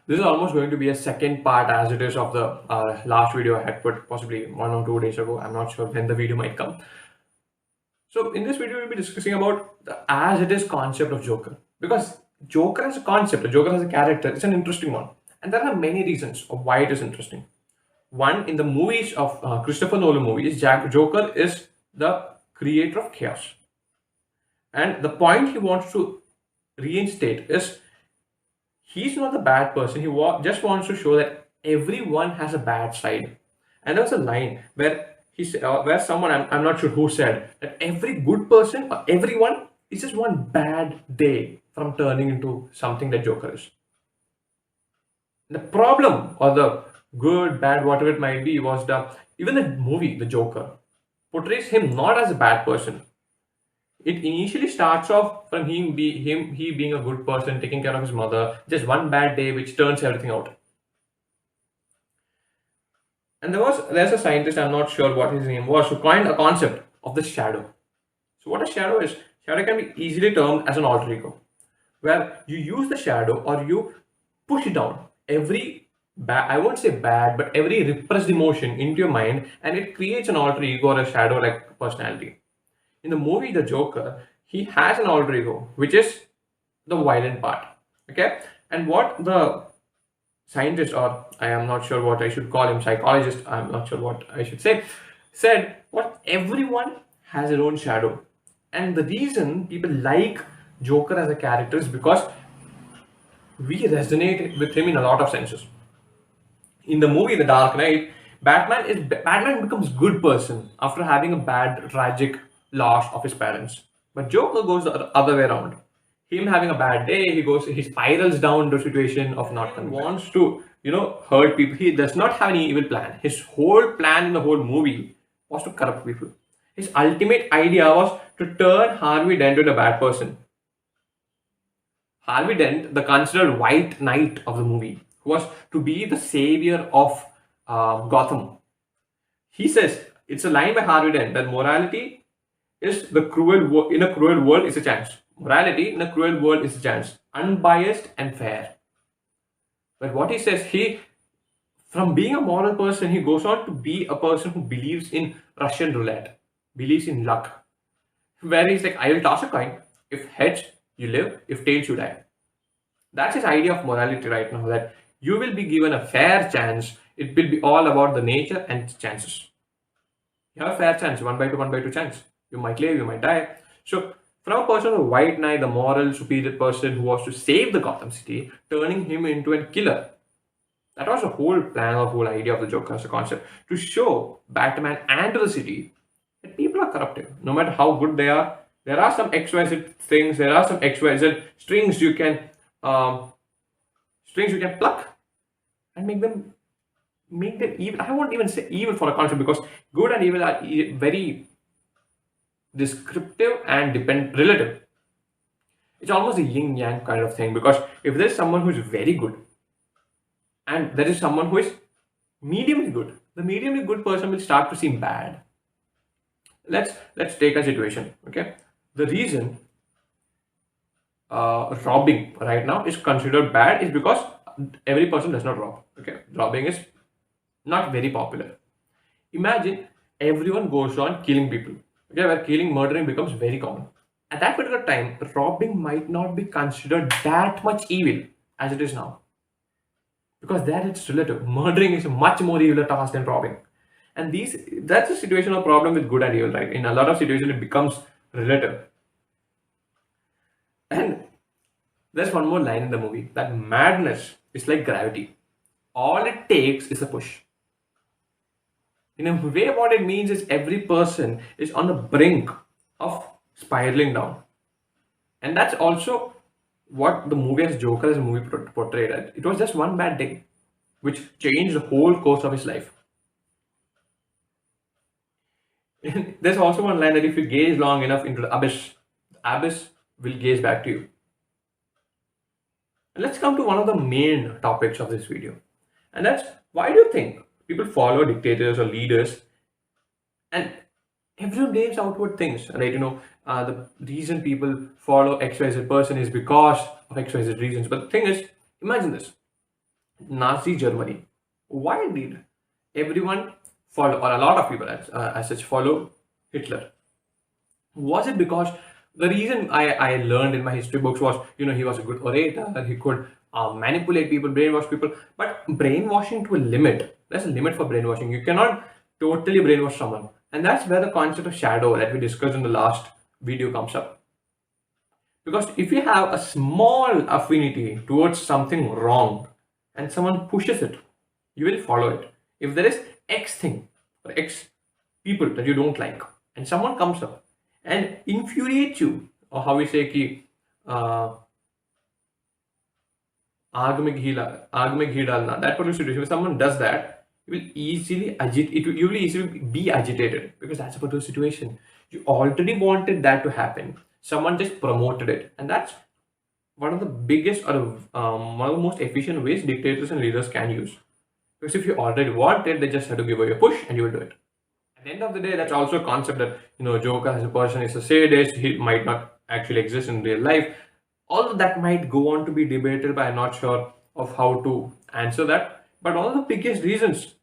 This is almost going to be a second part as it is of the last video I had put possibly 1 or 2 days ago. I'm not sure when the video might come. So in this video, we'll be discussing about the as it is concept of Joker. Because Joker as a concept, Joker as a character, it's an interesting one. And there are many reasons of why it is interesting. One, in the movies of Christopher Nolan movies, Joker is the creator of chaos. And the point he wants to reinstate is he's not the bad person. Just wants to show that everyone has a bad side. And there was a line where where someone I'm not sure who said that every good person or everyone is just one bad day from turning into something that Joker is. The problem or the good, bad, whatever it might be, was the even the movie, The Joker, portrays him not as a bad person. It initially starts off from he being a good person, taking care of his mother, just one bad day which turns everything out. And there's a scientist, I'm not sure what his name was, who coined a concept of the shadow. So what a shadow is, shadow can be easily termed as an alter ego, where you use the shadow or you push down every bad, I won't say bad, but every repressed emotion into your mind, and it creates an alter ego or a shadow like personality. In the movie The Joker, he has an alter ego, which is the violent part. Okay, and what the scientist, or I am not sure what I should call him, psychologist, I'm not sure what I should say, said what everyone has their own shadow. And the reason people like Joker as a character is because we resonate with him in a lot of senses. In the movie The Dark Knight, Batman becomes good person after having a bad tragic loss of his parents. But Joker goes the other way around. Him having a bad day, he spirals down to a situation of not coming wants to, hurt people. He does not have any evil plan. His whole plan in the whole movie was to corrupt people. His ultimate idea was to turn Harvey Dent into a bad person. Harvey Dent, the considered White Knight of the movie, was to be the savior of Gotham. He says it's a line by Harvey Dent that morality is in a cruel world is a chance. Morality in a cruel world is a chance, unbiased and fair. But what he says, from being a moral person, he goes on to be a person who believes in Russian roulette, believes in luck, where he's like, I will toss a coin. If heads, you live. If tails, you die. That's his idea of morality right now, that you will be given a fair chance. It will be all about the nature and chances. You have a fair chance, 1 by 2 chance. You might live, you might die. So, from a person, a white knight, the moral, superior person who was to save the Gotham City, turning him into a killer. That was the whole plan, the whole idea of the Joker as a concept, to show Batman and to the city that people are corrupted. No matter how good they are, there are some XYZ things, there are some XYZ strings um, you can pluck and make them evil. I won't even say evil for a concept, because good and evil are very descriptive and relative. It's almost a yin yang kind of thing, because if there's someone who is very good and there is someone who is mediumly good, the mediumly good person will start to seem bad. Let's take a situation. Okay, the reason robbing right now is considered bad is because every person does not rob. Okay, robbing is not very popular. Imagine everyone goes on killing people. Okay, where murdering becomes very common. At that particular time, robbing might not be considered that much evil as it is now, because there it's relative. Murdering is a much more evil task than robbing, and that's a situational problem with good and evil, right? In a lot of situations, it becomes relative. And there's one more line in the movie that madness is like gravity. All it takes is a push. In a way, what it means is every person is on the brink of spiraling down. And that's also what the movie as Joker as a movie portrayed. It was just one bad day, which changed the whole course of his life. There's also one line that if you gaze long enough into the abyss will gaze back to you. And let's come to one of the main topics of this video. And that's, why do you think people follow dictators or leaders and everyone blames outward things, right? The reason people follow XYZ person is because of XYZ reasons. But the thing is, imagine this. Nazi Germany. Why did everyone follow, or a lot of people as such, follow Hitler? Was it because the reason I learned in my history books was, he was a good orator, he could manipulate people, brainwash people, but brainwashing to a limit. There's a limit for brainwashing. You cannot totally brainwash someone. And that's where the concept of shadow that we discussed in the last video comes up. Because if you have a small affinity towards something wrong and someone pushes it, you will follow it. If there is X thing or X people that you don't like, and someone comes up and infuriates you, or how we say ki, uh, आग में घी डालना, that particular situation, when someone does that, you will easily be agitated because that's a particular situation. You already wanted that to happen. Someone just promoted it, and that's one of the biggest, or one of the most efficient ways dictators and leaders can use. Because if you already want it, they just have to give you a push, and you will do it. At the end of the day, that's also a concept that, Joker as a person is a sadist. He might not actually exist in real life. Although that might go on to be debated, but I'm not sure of how to answer that. But one of the biggest reasons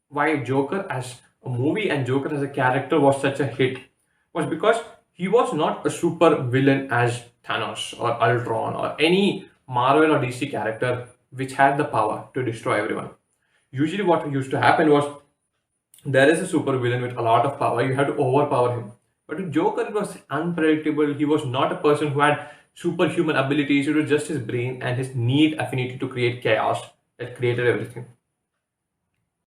why Joker as a movie and Joker as a character was such a hit was because he was not a super villain as Thanos or Ultron or any Marvel or DC character which had the power to destroy everyone. Usually, what used to happen was there is a super villain with a lot of power, you have to overpower him. But with Joker, it was unpredictable. He was not a person who had superhuman abilities, it was just his brain and his neat affinity to create chaos that created everything.